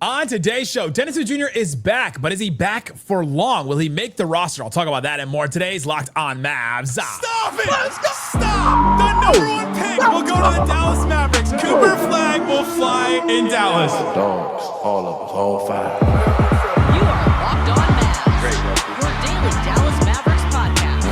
On today's show, Dennis Smith Jr. is back, but is he back for long? Will he make the roster? I'll talk about that and more. Today's Locked On Mavs. Stop it! Stop! The number one pick will go to the Dallas Mavericks. Cooper Flagg will fly in Dallas. Dogs, all of us, all five. You are Locked On Mavs. Great, Your daily Dallas Mavericks podcast.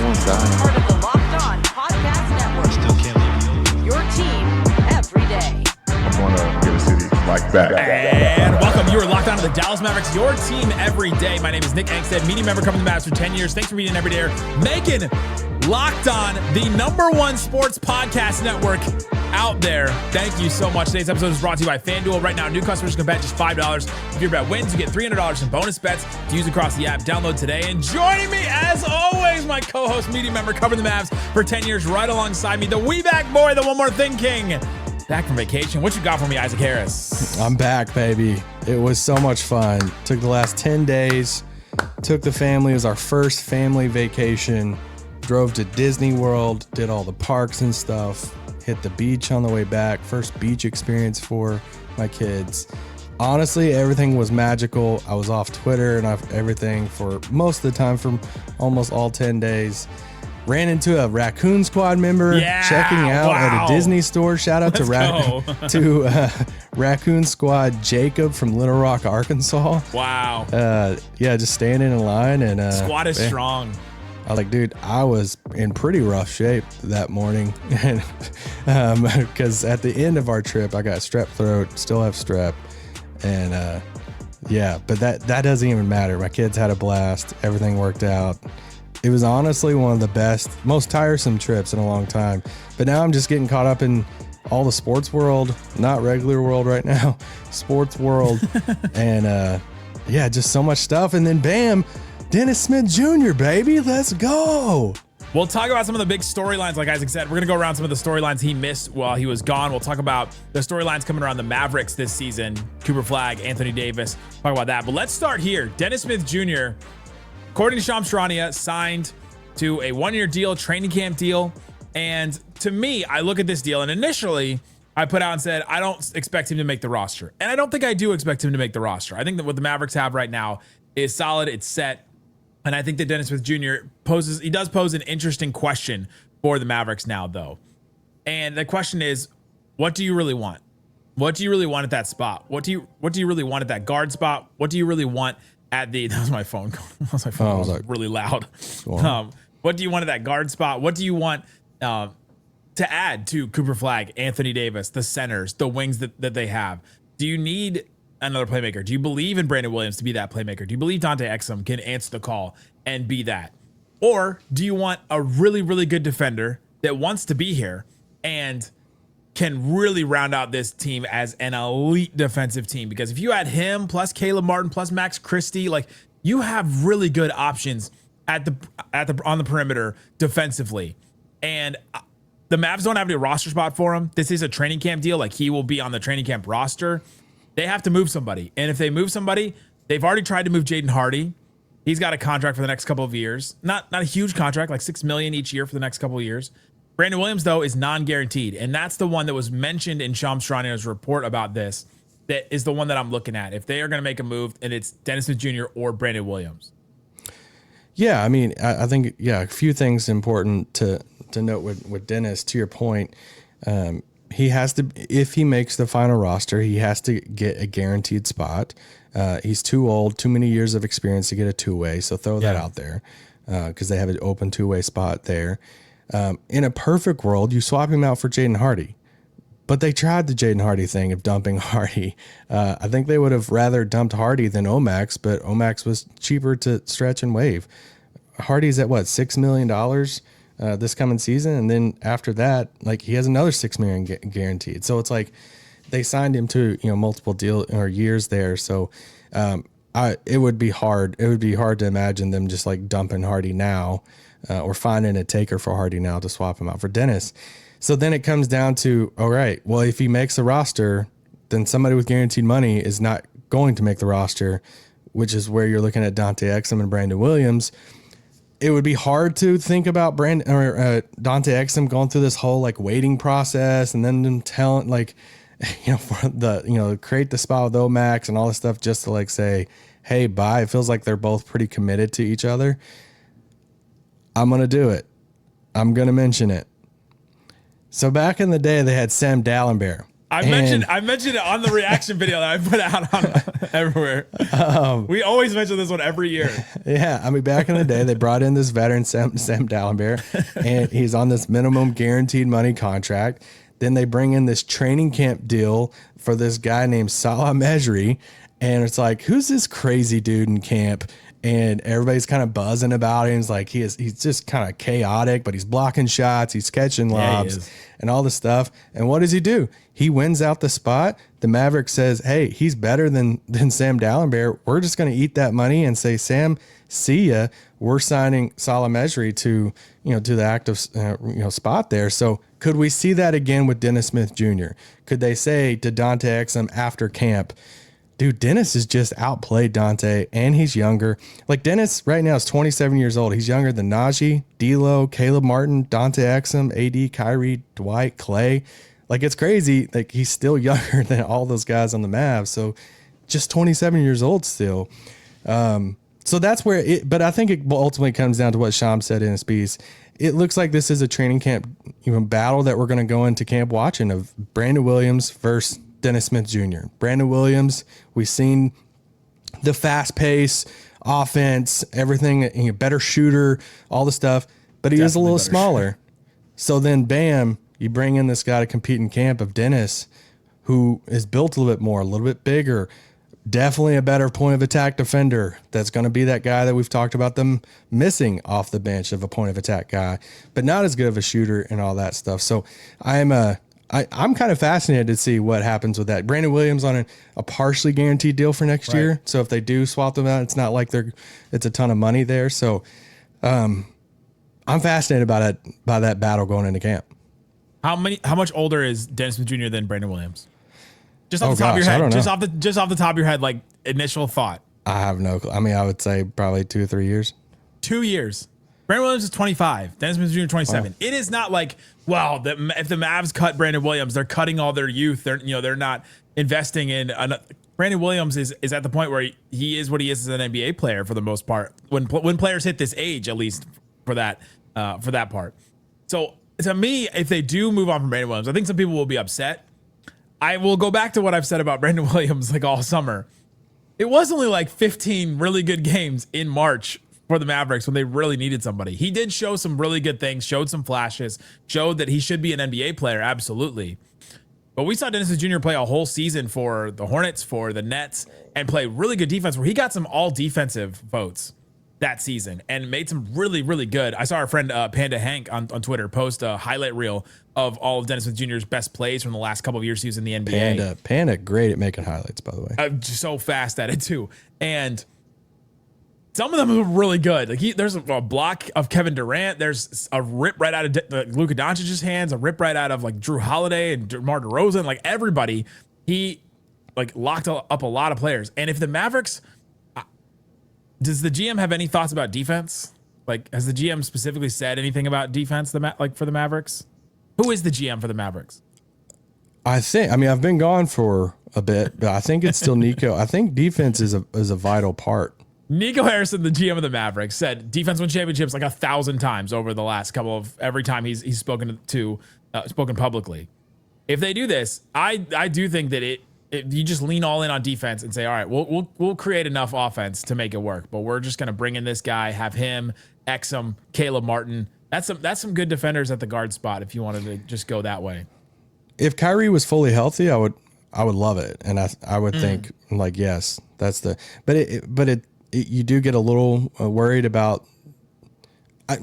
Part of the Locked On Podcast Network. Still can't leave. Your team every day. I'm gonna get a city like that. And welcome. You are locked on to the Dallas Mavericks, your team every day. My name is Nick Angstadt, media member covering the Mavs for 10 years. Thanks for being in every day. Making Locked On the number one sports podcast network out there. Thank you so much. Today's episode is brought to you by FanDuel. Right now, new customers can bet just $5. If your bet wins, you get $300 in bonus bets to use across the app. Download today. And joining me, as always, my co-host, media member covering the Mavs for 10 years, right alongside me, the We Back Boy, the One More Thing King. Back from vacation. What you got for me, Isaac Harris? I'm back, baby. It was so much fun. Took the last 10 days. Took the family. It was our first family vacation. Drove to Disney World. Did all the parks and stuff. Hit the beach on the way back. First beach experience for my kids. Honestly, everything was magical. I was off Twitter and off everything for most of the time from almost all 10 days. Ran into a Raccoon Squad member checking out at a Disney store. Shout out to Raccoon Squad Jacob from Little Rock, Arkansas. Wow. Just standing in line and Squad is strong. I was like, dude, I was in pretty rough shape that morning, and because at the end of our trip, I got strep throat, still have strep, and but that doesn't even matter. My kids had a blast. Everything worked out. It was honestly one of the best, most tiresome trips in a long time. But now I'm just getting caught up in all the sports world, not regular world right now, sports world. And just so much stuff. And then bam, Dennis Smith Jr., baby, let's go. We'll talk about some of the big storylines, like Isaac said. We're going to go around some of the storylines he missed while he was gone. We'll talk about the storylines coming around the Mavericks this season. Cooper Flagg, Anthony Davis, talk about that. But let's start here. Dennis Smith Jr., according to Shams Charania, signed to a one-year deal, training camp deal. And to me, I look at this deal, and initially I put out and said, I don't expect him to make the roster. And I don't think I do expect him to make the roster. I think that what the Mavericks have right now is solid, it's set. And I think that Dennis Smith Jr. does pose an interesting question for the Mavericks now, though. And the question is, what do you really want? What do you really want at that spot? What do you really want at that guard spot? What do you really want at the, that was my phone. That was my phone. It was really loud. What do you want at that guard spot? What do you want to add to Cooper Flagg, Anthony Davis, the centers, the wings that they have? Do you need another playmaker? Do you believe in Brandon Williams to be that playmaker? Do you believe Dante Exum can answer the call and be that? Or do you want a really, really good defender that wants to be here and can really round out this team as an elite defensive team? Because if you add him plus Caleb Martin plus Max Christie, like, you have really good options on the perimeter defensively. And the Mavs don't have any roster spot for him. This is a training camp deal. Like, he will be on the training camp roster. They have to move somebody. And if they move somebody, they've already tried to move Jaden Hardy. He's got a contract for the next couple of years. Not a huge contract, like $6 million each year for the next couple of years. Brandon Williams, though, is non-guaranteed. And that's the one that was mentioned in Shams Charania's report about this. That is the one that I'm looking at. If they are going to make a move, and it's Dennis Smith Jr. or Brandon Williams. Yeah, I mean, I think, a few things important to note with Dennis, to your point. He has to, if he makes the final roster, he has to get a guaranteed spot. He's too old, too many years of experience to get a two-way. So throw that out there because they have an open two-way spot there. In a perfect world, you swap him out for Jaden Hardy. But they tried the Jaden Hardy thing of dumping Hardy. I think they would have rather dumped Hardy than Omax, but Omax was cheaper to stretch and waive. Hardy's at what, $6 million this coming season, and then after that, like, he has another $6 million guaranteed. So it's like they signed him to multiple deal or years there. So it would be hard. It would be hard to imagine them just like dumping Hardy now or finding a taker for Hardy now to swap him out for Dennis. So then it comes down to, all right, well, if he makes the roster, then somebody with guaranteed money is not going to make the roster, which is where you're looking at Dante Exum and Brandon Williams. It would be hard to think about Dante Exum going through this whole like waiting process and then them telling, like, for the, create the spot with Omax and all this stuff just to like say, hey, bye. It feels like they're both pretty committed to each other. I'm going to do it. I'm going to mention it. So back in the day, they had Sam Dallenberg. I mentioned it on the reaction video that I put out on everywhere. We always mention this one every year. Yeah, I mean, back in the day, they brought in this veteran Sam Dallenberg, and he's on this minimum guaranteed money contract. Then they bring in this training camp deal for this guy named Salah Mejri, and it's like, who's this crazy dude in camp? And everybody's kind of buzzing about him. It's like he's just kind of chaotic, but he's blocking shots, he's catching lobs, and all this stuff. And what does he do? He wins out the spot. The Mavericks says, hey, he's better than Sam Dallenberg. We're just going to eat that money and say, Sam, see ya. We're signing Salah Mejri to the active spot there. So could we see that again with Dennis Smith Jr.? Could they say to Dante Exum after camp, dude, Dennis has just outplayed Dante, and he's younger. Like, Dennis right now is 27 years old. He's younger than Najee, D'Lo, Caleb Martin, Dante Exum, AD, Kyrie, Dwight, Klay. Like, it's crazy. Like, he's still younger than all those guys on the Mavs. So just 27 years old still. So that's where but I think it ultimately comes down to what Sham said in his piece. It looks like this is a training camp battle that we're going to go into camp watching of Brandon Williams versus Dennis Smith Jr. Brandon Williams, we've seen the fast pace, offense, everything, better shooter, all the stuff, but he is a little smaller. So then, bam, you bring in this guy to compete in camp of Dennis, who is built a little bit more, a little bit bigger, definitely a better point of attack defender. That's going to be that guy that we've talked about them missing off the bench of a point of attack guy, but not as good of a shooter and all that stuff. So I'm kind of fascinated to see what happens with that. Brandon Williams on a partially guaranteed deal for next year. So if they do swap them out, it's not like it's a ton of money there. So I'm fascinated by that battle going into camp. How much older is Dennis Smith Jr. than Brandon Williams? Just off the top of your head. Just off the top of your head, like initial thought. I have no clue. I mean, I would say probably 2 or 3 years. 2 years. Brandon Williams is 25. Dennis Smith Jr. 27. Wow. It is not like, well, if the Mavs cut Brandon Williams, they're cutting all their youth. They're not investing in. Brandon Williams is at the point where he is what he is as an NBA player for the most part. When players hit this age, at least for that part. So to me, if they do move on from Brandon Williams, I think some people will be upset. I will go back to what I've said about Brandon Williams like all summer. It was only like 15 really good games in March for the Mavericks when they really needed somebody. He did show some really good things, showed some flashes, showed that he should be an NBA player, absolutely. But we saw Dennis Jr. play a whole season for the Hornets, for the Nets, and play really good defense where he got some all defensive votes that season and made some really, really good. I saw our friend Panda Hank on Twitter post a highlight reel of all of Dennis Smith Jr.'s best plays from the last couple of years he was in the NBA. Panda, great at making highlights, by the way. Just so fast at it too. And some of them are really good. Like there's a block of Kevin Durant. There's a rip right out of Luka Doncic's hands, a rip right out of like Drew Holiday and DeMar DeRozan, like everybody. He like locked up a lot of players. And if the Mavericks, does the GM have any thoughts about defense? Like, has the GM specifically said anything about defense? For the Mavericks, who is the GM for the Mavericks? I've been gone for a bit, but I think it's still Nico. I think defense is a vital part. Nico Harrison, the GM of the Mavericks, said defense won championships like 1,000 times over the last couple of every time he's spoken publicly. If they do this, I do think that you just lean all in on defense and say, all right, we'll create enough offense to make it work, but we're just gonna bring in this guy, have him, Exum, Caleb Martin. That's some good defenders at the guard spot if you wanted to just go that way. If Kyrie was fully healthy, I would love it, and I would think like yes, that's the. But you do get a little worried about. I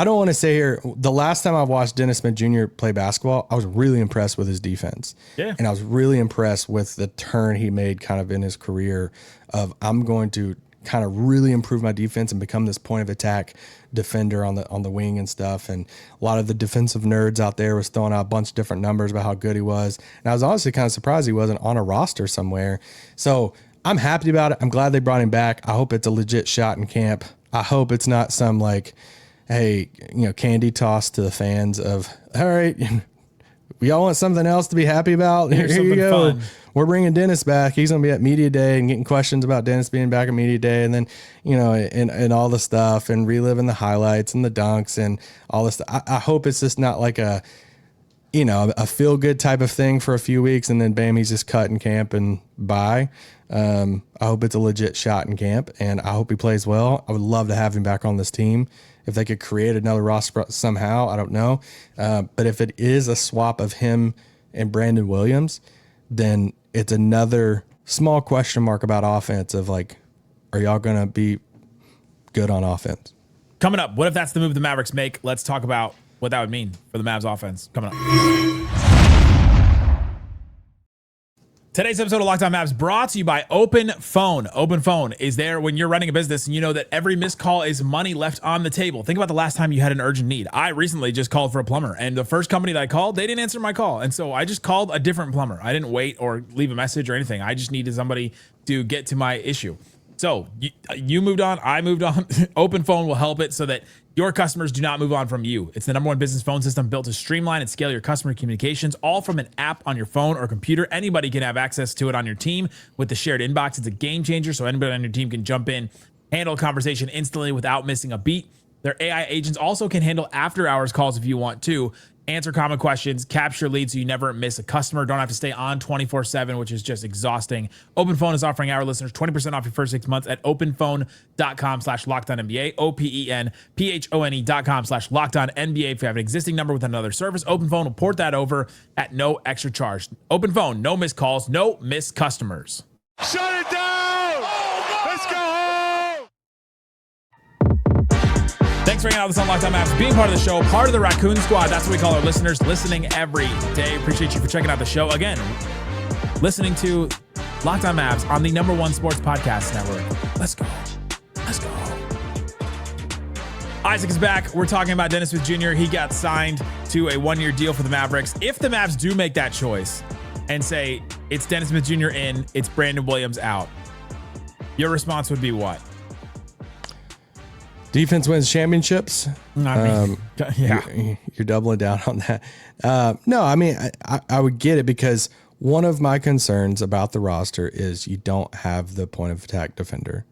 don't want to say here. The last time I watched Dennis Smith Jr. play basketball, I was really impressed with his defense. Yeah. And I was really impressed with the turn he made kind of in his career of I'm going to kind of really improve my defense and become this point of attack defender on the wing and stuff. And a lot of the defensive nerds out there was throwing out a bunch of different numbers about how good he was. And I was honestly kind of surprised he wasn't on a roster somewhere. So I'm happy about it. I'm glad they brought him back. I hope it's a legit shot in camp. I hope it's not some like, hey, candy toss to the fans of, all right, We all want something else to be happy about. Here you go. Fun. We're bringing Dennis back. He's going to be at media day and getting questions about Dennis being back at media day. And then, and all the stuff and reliving the highlights and the dunks and all this stuff. I hope it's just not like a feel good type of thing for a few weeks. And then bam, he's just cut in camp and bye. I hope it's a legit shot in camp and I hope he plays well. I would love to have him back on this team. If they could create another roster somehow, I don't know. But if it is a swap of him and Brandon Williams, then it's another small question mark about offense of like, are y'all going to be good on offense? Coming up, what if that's the move the Mavericks make? Let's talk about what that would mean for the Mavs offense. Coming up. Today's episode of Locked On Mavs brought to you by Open Phone. Open Phone is there when you're running a business and you know that every missed call is money left on the table. Think about the last time you had an urgent need. I recently just called for a plumber, and the first company that I called, they didn't answer my call. And so I just called a different plumber. I didn't wait or leave a message or anything. I just needed somebody to get to my issue. So you moved on, I moved on. Open Phone will help it so that your customers do not move on from you. It's the #1 business phone system built to streamline and scale your customer communications, all from an app on your phone or computer. Anybody can have access to it on your team with the shared inbox. It's a game changer, so anybody on your team can jump in, handle a conversation instantly without missing a beat. Their AI agents also can handle after-hours calls if you want to, answer common questions, capture leads so you never miss a customer. Don't have to stay on 24/7, which is just exhausting. Open Phone is offering our listeners 20% off your first 6 months at openphone.com/LockedOnNBA, OPENPHONE.com/LockedOnNBA. If you have an existing number with another service, Open Phone will port that over at no extra charge. Open Phone, no missed calls, no missed customers. Shut it down! Let's go home! Thanks for hanging out with us on Locked On Mavs, being part of the show, part of the Raccoon Squad. That's what we call our listeners, listening every day. Appreciate you for checking out the show. Again, listening to Locked On Mavs on the #1 sports podcast network. Let's go. Let's go. Isaac is back. We're talking about Dennis Smith Jr. He got signed to a 1-year deal for the Mavericks. If the Mavs do make that choice and say it's Dennis Smith Jr. in, it's Brandon Williams out, your response would be what? Defense wins championships. Yeah. You're doubling down on that. No, I mean, I would get it because one of my concerns about the roster is you don't have the point of attack defender.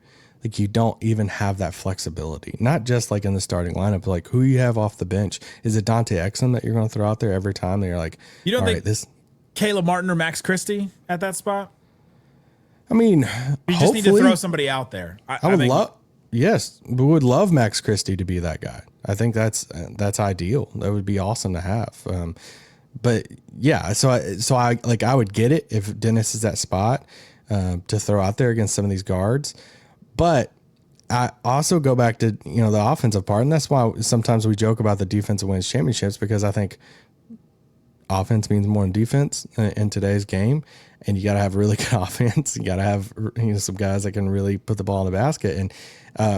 Like you don't even have that flexibility, not just like in the starting lineup, but like who you have off the bench. Is it Dante Exum that you're going to throw out there every time that you're like, you don't think this Caleb Martin or Max Christie at that spot? I mean, you just need to throw somebody out there. I would love. Yes, we would love Max Christie to be that guy. I think that's ideal. That would be awesome to have. But yeah, so I would get it if Dennis is that spot to throw out there against some of these guards. But I also go back to the offensive part, and that's why sometimes we joke about the defensive wins championships, because I think offense means more than defense in today's game. And you got to have really good offense. You got to have some guys that can really put the ball in the basket. And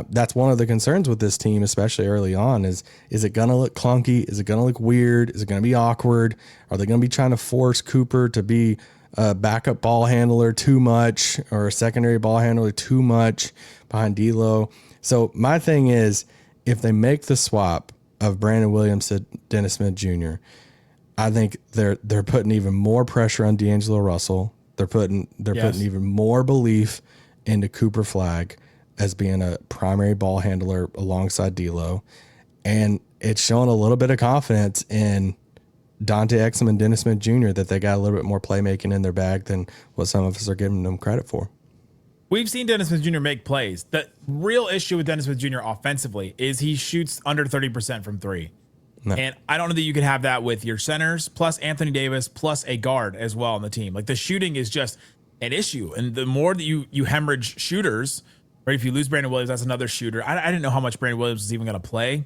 that's one of the concerns with this team, especially early on, is it going to look clunky? Is it going to look weird? Is it going to be awkward? Are they going to be trying to force Cooper to be a backup ball handler too much, or a secondary ball handler too much behind D'Lo? So my thing is, if they make the swap of Brandon Williams to Dennis Smith Jr., I think they're putting even more pressure on D'Angelo Russell. They're putting even more belief into Cooper Flagg as being a primary ball handler alongside D'Lo, and it's showing a little bit of confidence in Dante Exum and Dennis Smith Jr. that they got a little bit more playmaking in their bag than what some of us are giving them credit for. We've seen Dennis Smith Jr. make plays. The real issue with Dennis Smith Jr. offensively is he shoots under 30% from three. No. And I don't know that you can have that with your centers, plus Anthony Davis, plus a guard as well on the team. Like the shooting is just an issue. And the more that you hemorrhage shooters, right? If you lose Brandon Williams, that's another shooter. I didn't know how much Brandon Williams was even going to play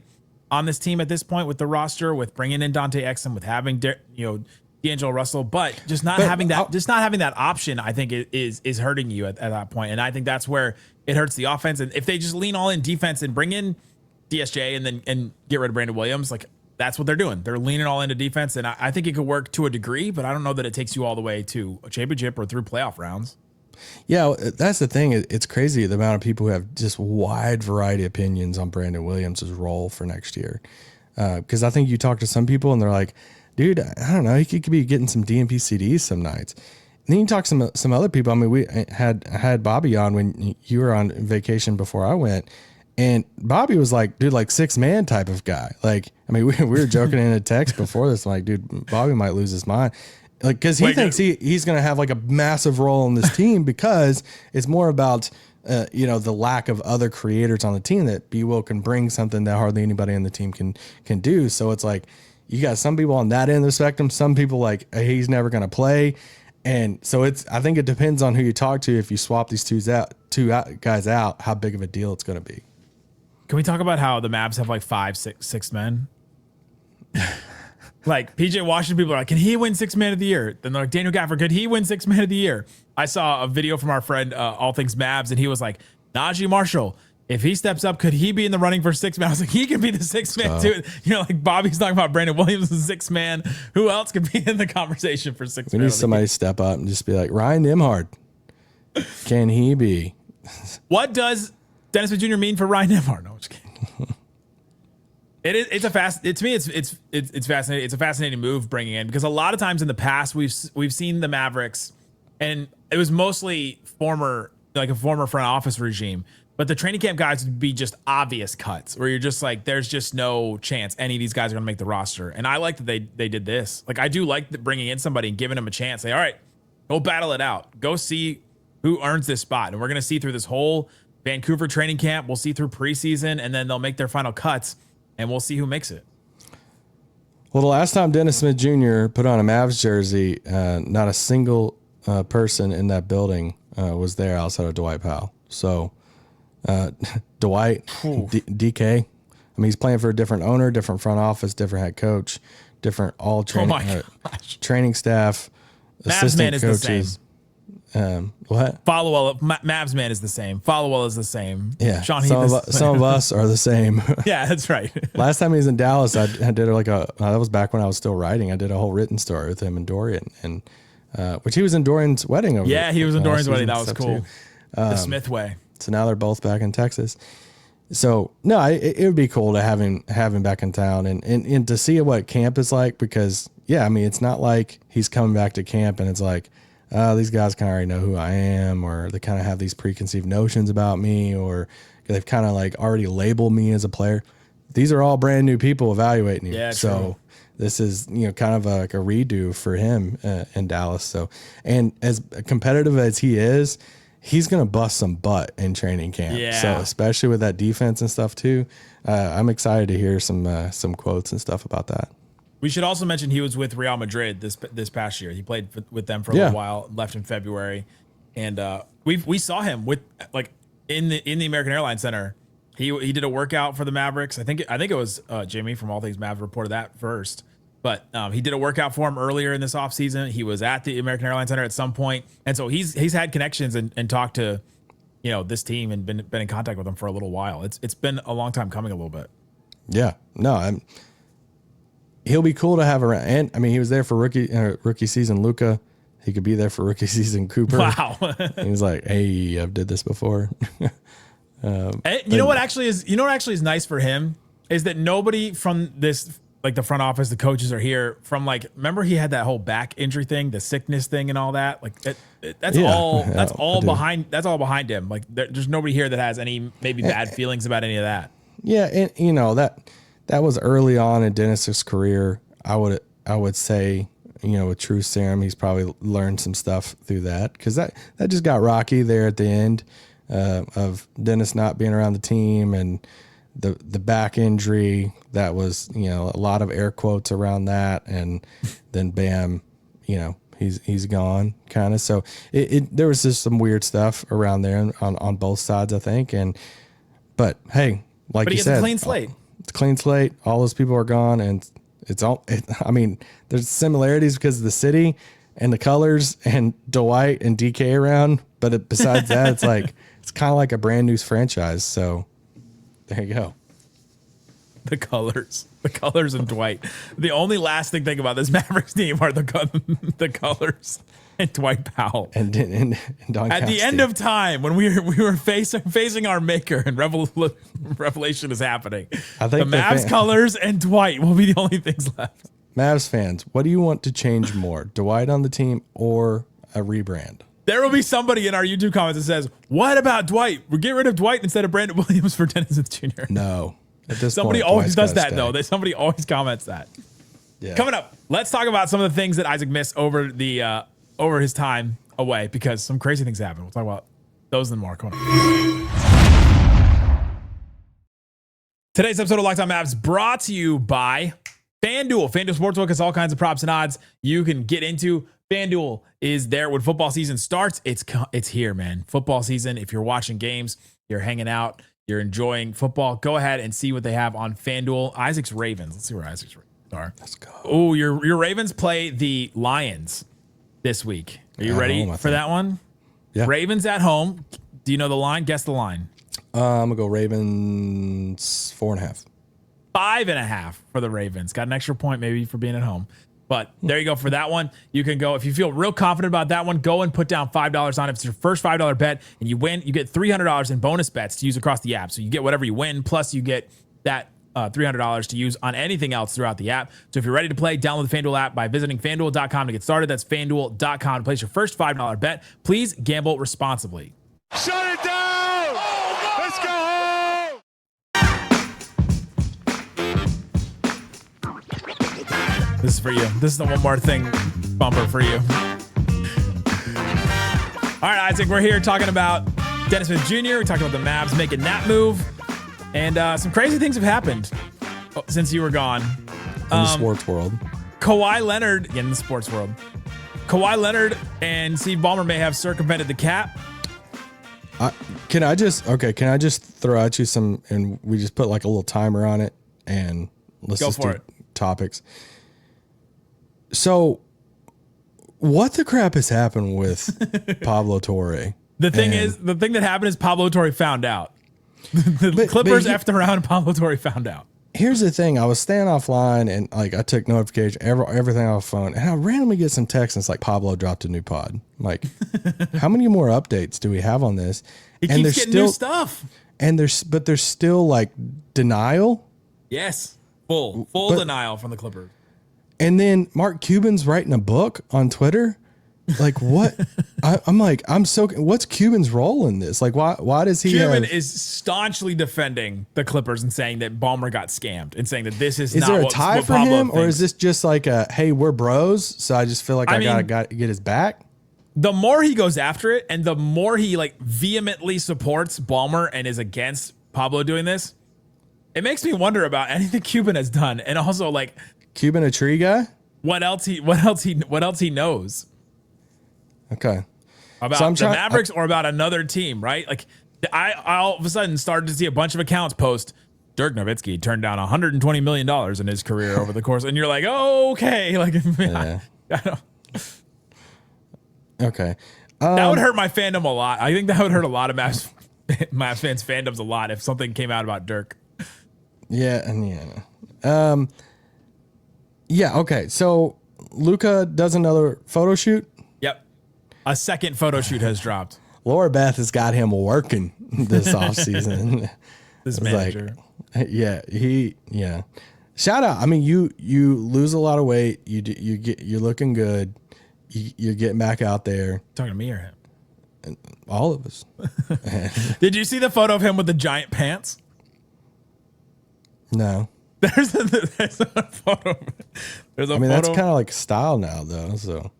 on this team at this point with the roster, with bringing in Dante Exum, with having D'Angelo Russell, but just not having that option, I think is hurting you at that point. And I think that's where it hurts the offense. And if they just lean all in defense and bring in DSJ and get rid of Brandon Williams, like that's what they're doing. They're leaning all into defense. And I think it could work to a degree, but I don't know that it takes you all the way to a championship or through playoff rounds. Yeah, that's the thing. It's crazy the amount of people who have just wide variety of opinions on Brandon Williams' role for next year. Because I think you talk to some people and they're like, dude, I don't know. He could be getting some DMP CDs some nights. And then you talk some other people. I mean, we had Bobby on when you were on vacation before I went. And Bobby was like, dude, like 6-man type of guy. Like, I mean, we were joking in a text before this. Like, dude, Bobby might lose his mind. Like, because he thinks he's going to have like a massive role in this team because it's more about, the lack of other creators on the team that B. Will can bring something that hardly anybody on the team can do. So it's like, you got some people on that end of the spectrum, some people like, hey, he's never going to play. And so I think it depends on who you talk to. If you swap these two guys out, how big of a deal it's going to be. Can we talk about how the Mavs have like 5, 6 men? Like PJ Washington, people are like, can he win 6 Man of the Year? Then they're like, Daniel Gafford, could he win 6 Man of the Year? I saw a video from our friend, All Things Mavs, and he was like, Najee Marshall, if he steps up, could he be in the running for 6 man? I was like, he can be the 6 man too. Like Bobby's talking about Brandon Williams as 6 man. Who else could be in the conversation for 6 man? We need somebody to step up and just be like, Ryan Nimhard. Can he be? What does Dennis Smith Jr. mean for Ryan Nimhard? No, I'm just kidding. It's fascinating. It's a fascinating move bringing in, because a lot of times in the past we've seen the Mavericks, and it was mostly a former front office regime, but the training camp guys would be just obvious cuts where you're just like, there's just no chance any of these guys are going to make the roster. And I like that they did this. Like, I do like bringing in somebody and giving them a chance. Say, all right, go battle it out. Go see who earns this spot. And we're going to see through this whole Vancouver training camp. We'll see through preseason, and then they'll make their final cuts, and we'll see who makes it. Well, the last time Dennis Smith Jr. put on a Mavs jersey, not a single person in that building was there outside of Dwight Powell. So Dwight, DK, I mean, he's playing for a different owner, different front office, different head coach, different all training staff, Mavs assistant man is coaches. the same. What? Mavs man is the same. Followell is the same. Yeah. Sean some Heath of us are the same. Yeah, that's right. Last time he was in Dallas, I did that was back when I was still writing. I did a whole written story with him and Dorian, and which he was in Dorian's wedding over. Yeah, he was in Dorian's wedding. That was cool. Too. The Smith way. So now they're both back in Texas. So no, it would be cool to have him back in town and to see what camp is like, because yeah, I mean, it's not like he's coming back to camp and it's like, these guys kind of already know who I am, or they kind of have these preconceived notions about me, or they've kind of like already labeled me as a player. These are all brand new people evaluating you. Yeah, so true. This is, kind of like a redo for him in Dallas. So, and as competitive as he is, he's going to bust some butt in training camp. Yeah. So especially with that defense and stuff too, I'm excited to hear some quotes and stuff about that. We should also mention he was with Real Madrid this past year. He played with them for a little while, left in February, and we saw him with like in the American Airlines Center. He did a workout for the Mavericks. I think it was Jimmy from All Things Mavs reported that first, but he did a workout for him earlier in this offseason. He was at the American Airlines Center at some point, and so he's had connections and talked to this team and been in contact with them for a little while. It's been a long time coming, a little bit. Yeah, no, he'll be cool to have around. And I mean, he was there for rookie season Luka. He could be there for rookie season Cooper. Wow. He was like, hey, I've did this before. You know what actually is nice for him is that nobody from this, like the front office, the coaches are here from, like, remember he had that whole back injury thing, the sickness thing and all that. Like that's all behind him. Like there's nobody here that has any maybe bad feelings about any of that. Yeah. And that was early on in Dennis's career. I would say, with True Serum, he's probably learned some stuff through that, because that just got rocky there at the end of Dennis not being around the team, and the back injury. That was, a lot of air quotes around that, and then bam, he's gone kind of. So there was just some weird stuff around there on both sides, I think. But hey, like you said, a clean slate. It's a clean slate. All those people are gone, and I mean, there's similarities because of the city and the colors and Dwight and DK around. But besides that, it's like, it's kind of like a brand new franchise. So there you go. The colors and Dwight. The only lasting thing about this Mavericks team are the colors and Dwight Powell. And Don at the end of time, when we were facing our maker and revelation is happening, I think the Mavs colors and Dwight will be the only things left. Mavs fans, what do you want to change more? Dwight on the team or a rebrand? There will be somebody in our YouTube comments that says, "What about Dwight? We'll get rid of Dwight instead of Brandon Williams for Dennis Smith Jr." No. At this Somebody point, always Dwight's does gotta that, stay. though. Somebody always comments that. Yeah. Coming up, let's talk about some of the things that Isaac missed over the over his time away because some crazy things happened. We'll talk about those and more. Coming up. Today's episode of Locked On Mavs brought to you by FanDuel. FanDuel Sportsbook has all kinds of props and odds you can get into. FanDuel is there when football season starts. It's here, man. Football season. If you're watching games, you're hanging out, you're enjoying football, go ahead and see what they have on FanDuel. Isaac's Ravens. Let's see where Isaac's Ravens are. Let's go. Oh, your Ravens play the Lions this week. Are you ready for that one? Yeah. Ravens at home. Do you know the line? Guess the line. I'm going to go Ravens 4.5. 5.5 for the Ravens. Got an extra point maybe for being at home. But there you go for that one. You can go, if you feel real confident about that one, go and put down $5 on it. If it's your first $5 bet and you win, you get $300 in bonus bets to use across the app. So you get whatever you win, plus you get that $300 to use on anything else throughout the app. So if you're ready to play, download the FanDuel app by visiting FanDuel.com to get started. That's FanDuel.com to place your first $5 bet. Please gamble responsibly. Shut it down! Let's go home! This is for you. This is the one more thing bumper for you. All right, Isaac, we're here talking about Dennis Smith Jr. We talked about the Mavs making that move. And some crazy things have happened since you were gone. In the sports world. Kawhi Leonard, in the sports world. Kawhi Leonard and Steve Ballmer may have circumvented the cap. Can I just throw at you some, and we just put like a little timer on it, and let's Go just for do it. topics. So, what the crap has happened with Pablo Torre? The thing that happened is Pablo Torre found out. The Clippers effed around and Pablo Torre found out. Here's the thing. I was staying offline and like I took notification, everything off the phone, and I randomly get some texts and it's like Pablo dropped a new pod. I'm like, how many more updates do we have on this? He keeps getting new stuff. And there's still like denial. Yes. Full denial from the Clippers. And then Mark Cuban's writing a book on Twitter. Like what? What's Cuban's role in this? Like why does he Cuban is staunchly defending the Clippers and saying that Ballmer got scammed and saying that this is not there a what, tie what for Pablo him thinks. or is this just like a, hey, we're bros, so I just feel like I gotta get his back? The more he goes after it and the more he like vehemently supports Ballmer and is against Pablo doing this, it makes me wonder about anything Cuban has done. And also like Cuban a tree guy? what else he knows. Okay. About the Mavericks or about another team, right? Like I all of a sudden started to see a bunch of accounts post Dirk Nowitzki turned down $120 million in his career over the course. And you're like, oh, okay. Like, Yeah. I don't. Okay. That would hurt my fandom a lot. I think that would hurt a lot of Mavs fans' fandoms a lot if something came out about Dirk. Yeah. Okay. So Luka does another photo shoot. Yep. A second photo shoot has dropped. Laura Beth has got him working this offseason. This manager. Yeah. Shout out. I mean, you lose a lot of weight. You're looking good. You're getting back out there. Talking to me or him? And all of us. Did you see the photo of him with the giant pants? No. There's a photo. There's a photo. That's kind of like style now, though. So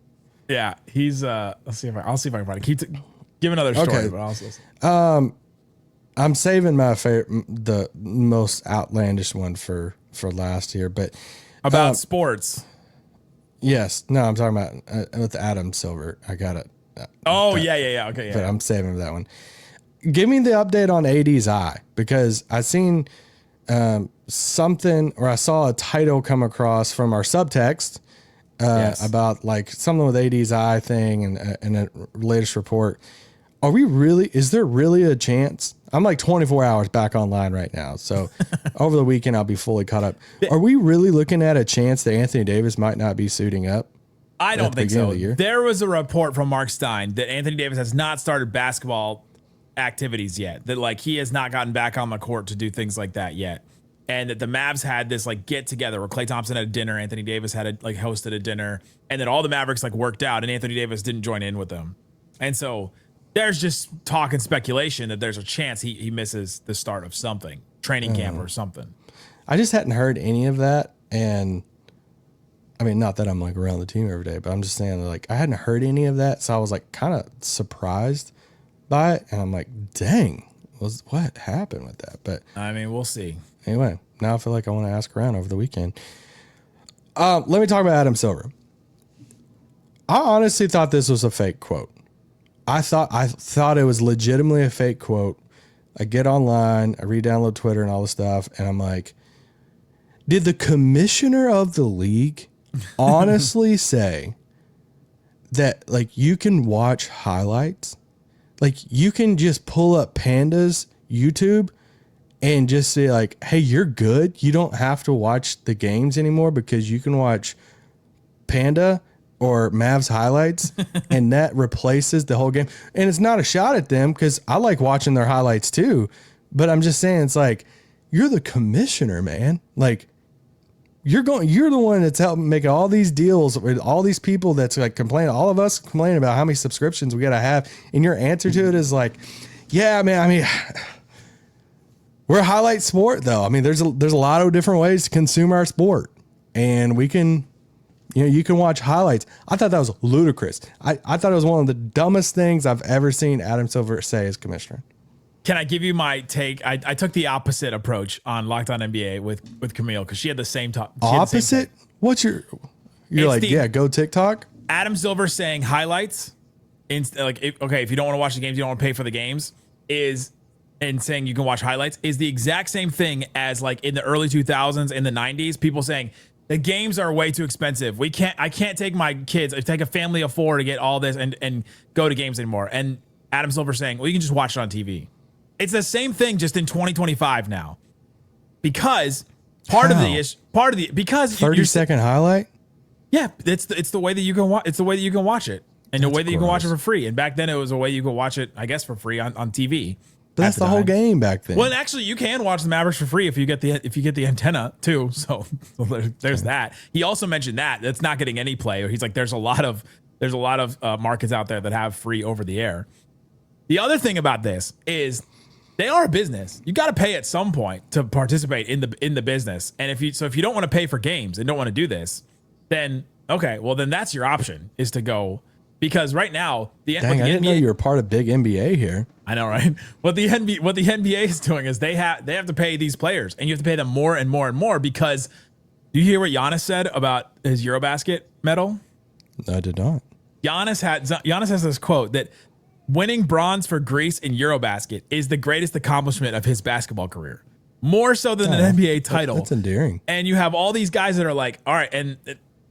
yeah, he's. I'll see if I can find it. Give another story, Okay. but also. I'm saving my the most outlandish one for last year, but About sports. yes, no, I'm talking about with Adam Silver. I got it. Oh yeah. Okay, yeah. But I'm saving that one. Give me the update on AD's eye, because I seen something, or I saw a title come across from our subtext Yes. about like something with AD's eye thing and a latest report. Is there really a chance? I'm like 24 hours back online right now. So over the weekend, I'll be fully caught up. Are we really looking at a chance that Anthony Davis might not be suiting up? I don't think so. Of the year? There was a report from Mark Stein that Anthony Davis has not started basketball activities yet. That like he has not gotten back on the court to do things like that yet. and that the Mavs had this like get together where Klay Thompson had a dinner, Anthony Davis had like hosted a dinner, and then all the Mavericks like worked out, and Anthony Davis didn't join in with them. And so there's just talk and speculation that there's a chance he misses the start of something, training camp or something. I just hadn't heard any of that. And I mean, not that I'm like around the team every day, but I'm just saying like I hadn't heard any of that. So I was like kind of surprised by it. And I'm like, dang, what happened with that? But I mean, we'll see. Anyway, now I feel like I want to ask around over the weekend. Let me talk about Adam Silver. I honestly thought this was a fake quote. I thought it was legitimately a fake quote. I get online, I re-download Twitter and all the stuff, and I'm like, did the commissioner of the league honestly say that like you can watch highlights? Like you can just pull up Panda's YouTube and just say like, hey, you're good. You don't have to watch the games anymore because you can watch Panda or Mavs highlights and that replaces the whole game. And it's not a shot at them because I like watching their highlights too. But I'm just saying, it's like, you're the commissioner, man. Like you're the one that's helping make all these deals with all these people that's like complaining. All of us complain about how many subscriptions we got to have. And your answer to it is like, yeah, man, I mean, we're a highlight sport though. I mean, there's a lot of different ways to consume our sport, and we can, you can watch highlights. I thought that was ludicrous. I thought it was one of the dumbest things I've ever seen Adam Silver say as commissioner. Can I give you my take? I took the opposite approach on Locked On NBA with Camille because she had the same talk. Opposite? What's you're like, yeah, go TikTok? Adam Silver saying highlights, if you don't want to watch the games, you don't want to pay for the games, and saying you can watch highlights is the exact same thing as like in the early 2000s, in the 90s, people saying the games are way too expensive. I can't take my kids, take a family of 4 to get all this and go to games anymore. And Adam Silver saying, well, you can just watch it on TV. It's the same thing, just in 2025 now, because because 30-second highlight. Yeah, it's the way that you can watch. It's the way that you can watch it, and the way that you can watch it for free. And back then, it was a way you could watch it, I guess, for free on TV. But that's the whole game back then. Well, actually, you can watch the Mavericks for free if you get the antenna too. So there's that. He also mentioned that's not getting any play. He's like, there's a lot of markets out there that have free over the air. The other thing about this is, they are a business. You got to pay at some point to participate in the business. And if you don't want to pay for games and don't want to do this, then okay, well then that's your option, is to go, because right now I didn't know you were part of big NBA here. I know, right? What the NBA is doing is they have to pay these players, and you have to pay them more and more and more, because do you hear what Giannis said about his Eurobasket medal? I did not. Giannis has this quote that winning bronze for Greece in Eurobasket is the greatest accomplishment of his basketball career, more so than an NBA title. That's endearing. And you have all these guys that are like, all right,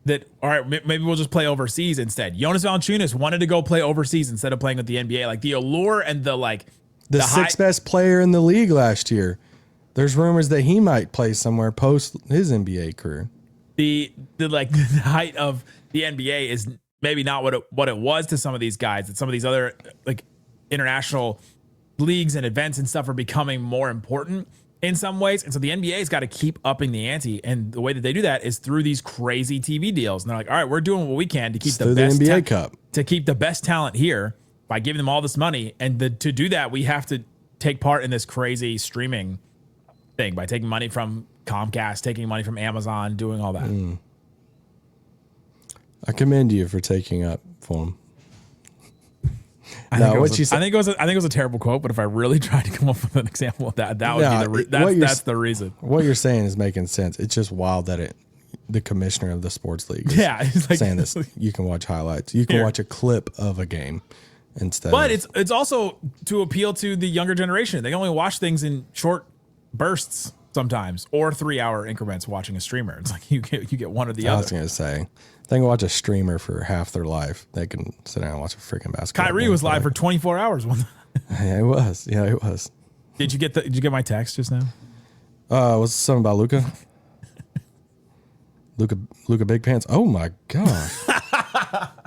maybe we'll just play overseas instead. Jonas Valanciunas wanted to go play overseas instead of playing with the NBA. Like the allure and the sixth best player in the league last year. There's rumors that he might play somewhere post his NBA career. The height of the NBA is maybe not what it was to some of these guys. That some of these other like international leagues and events and stuff are becoming more important in some ways. And so the NBA's got to keep upping the ante. And the way that they do that is through these crazy TV deals. And they're like, all right, we're doing what we can to keep the best NBA Cup, to keep the best talent here by giving them all this money. And to do that, we have to take part in this crazy streaming thing by taking money from Comcast, taking money from Amazon, doing all that. I commend you for taking up for him. I think it was a terrible quote, but if I really tried to come up with an example of that would be that's the reason. What you're saying is making sense. It's just wild that the commissioner of the sports league is saying this. You can watch highlights. You can watch a clip of a game instead. But it's also to appeal to the younger generation. They only watch things in short bursts sometimes, or 3-hour increments watching a streamer. It's like you get one or the other. I was going to say, they can watch a streamer for half their life. They can sit down and watch a freaking basketball. Kyrie was live for 24 hours. Yeah, it was. Did you get my text just now? Was something about Luka? Luka Big Pants. Oh my gosh.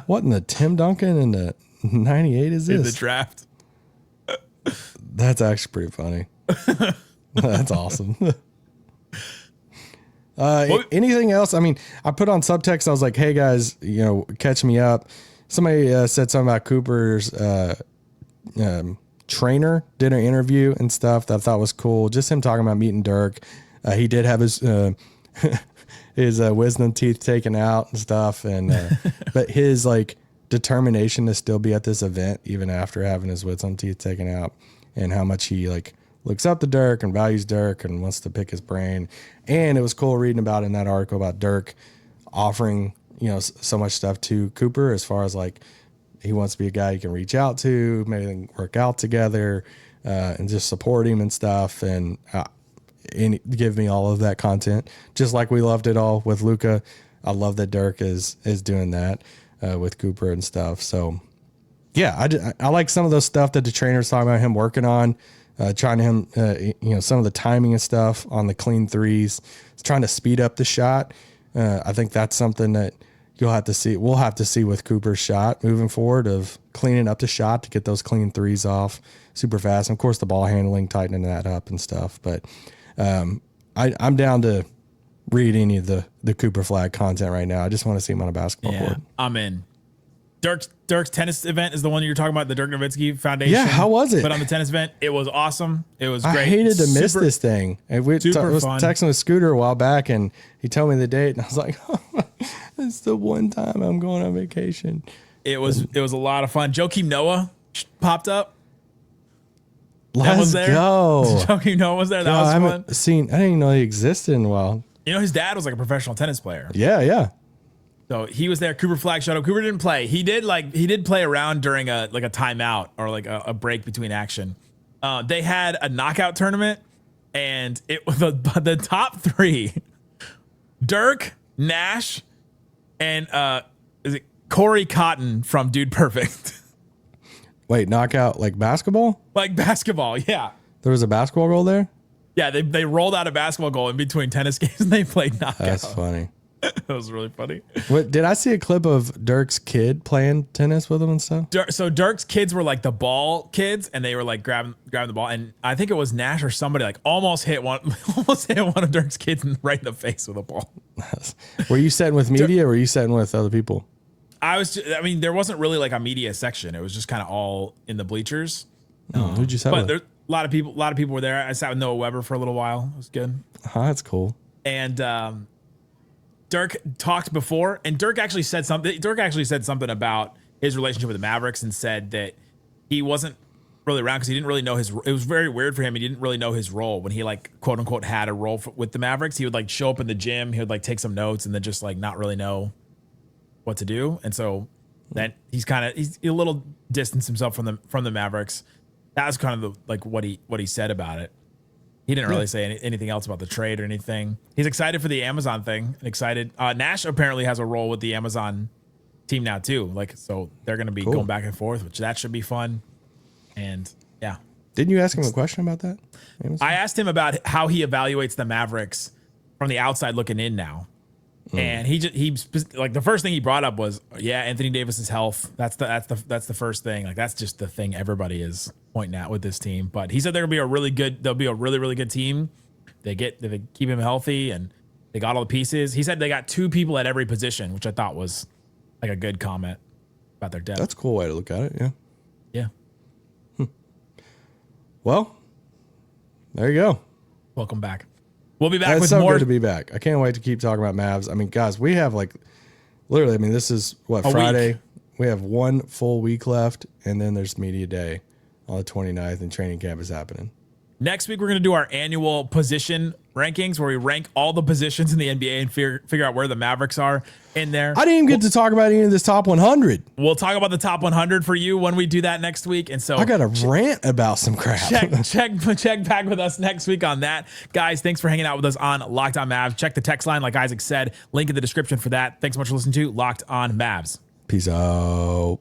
What in the Tim Duncan in the 98 is this? In the draft. That's actually pretty funny. That's awesome. Anything else? I mean, I put on subtext. I was like, hey guys, catch me up. Somebody said something about Cooper's trainer did an interview and stuff that I thought was cool. Just him talking about meeting Dirk. He did have his his wisdom teeth taken out and stuff, and but his like determination to still be at this event even after having his wisdom teeth taken out, and how much he like looks up to Dirk and values Dirk and wants to pick his brain. And it was cool reading about in that article about Dirk offering so much stuff to Cooper as far as like he wants to be a guy you can reach out to, maybe they can work out together, and just support him and stuff, and give me all of that content, just like we loved it all with Luka. I love that Dirk is doing that with Cooper and stuff. So yeah, I like some of those stuff that the trainer's talking about him working on, trying to some of the timing and stuff on the clean threes, trying to speed up the shot. I think that's something that we'll have to see with Cooper's shot moving forward, of cleaning up the shot to get those clean threes off super fast. And of course the ball handling, tightening that up and stuff. But I'm down to read any of the Cooper Flagg content right now. I just want to see him on a basketball court. I'm in. Dirk's tennis event is the one you're talking about, the Dirk Nowitzki Foundation. Yeah, how was it? But on the tennis event, it was awesome. It was great. I hated to miss this thing. I was texting with Scooter a while back, and he told me the date, and I was like, it's the one time I'm going on vacation. It was a lot of fun. Joakim Noah popped up. Let's go. Joakim Noah was there. That was fun. I didn't even know he existed in a while. His dad was like a professional tennis player. Yeah. So he was there. Cooper Flagg showed up. Cooper didn't play. He did play around during a timeout or like a break between action. They had a knockout tournament, and it was the top three: Dirk, Nash, and is it Corey Cotton from Dude Perfect? Wait, knockout like basketball? Like basketball, yeah. There was a basketball goal there? Yeah, they rolled out a basketball goal in between tennis games and they played knockout. That's funny. That was really funny. What did I see a clip of Dirk's kid playing tennis with him and stuff? So Dirk's kids were like the ball kids, and they were like grabbing the ball, and I think it was Nash or somebody like almost hit one of Dirk's kids right in the face with a ball. Were you sitting with media or were you sitting with other people? There wasn't really like a media section. It was just kind of all in the bleachers. Who'd you sit with? But a lot of people were there. I sat with Noah Weber for a little while. It was good. That's cool. And Dirk talked before, and Dirk actually said something about his relationship with the Mavericks, and said that he wasn't really around because he didn't really know it was very weird for him. He didn't really know his role when he like quote unquote had a role with the Mavericks. He would like show up in the gym, he would like take some notes, and then just like not really know what to do. And so then he's a little distanced himself from the Mavericks. That was kind of what he said about it. He didn't really say anything else about the trade or anything. He's excited for the Amazon thing. And excited. Nash apparently has a role with the Amazon team now too. So they're going to be going back and forth, which that should be fun. And yeah. Didn't you ask him a question about that? Amazon? I asked him about how he evaluates the Mavericks from the outside looking in now. And he like the first thing he brought up was, Anthony Davis's health. That's the first thing. Like that's just the thing everybody is pointing at with this team. But he said they'll be a really really good team. They keep him healthy and they got all the pieces. He said they got two people at every position, which I thought was like a good comment about their depth. That's a cool way to look at it. Yeah. Yeah. Well, there you go. Welcome back. We'll be back It's with so more. good to be back. I can't wait to keep talking about Mavs. I mean, guys, we have literally, this is Friday. Week. We have one full week left, and then there's media day on the 29th, and training camp is happening. Next week, we're going to do our annual position rankings where we rank all the positions in the NBA and figure out where the Mavericks are in there. I didn't even get to talk about any of this top 100. We'll talk about the top 100 for you when we do that next week. And so I got a rant about some crap. Check back with us next week on that. Guys, thanks for hanging out with us on Locked On Mavs. Check the text line, like Isaac said. Link in the description for that. Thanks so much for listening to Locked On Mavs. Peace out.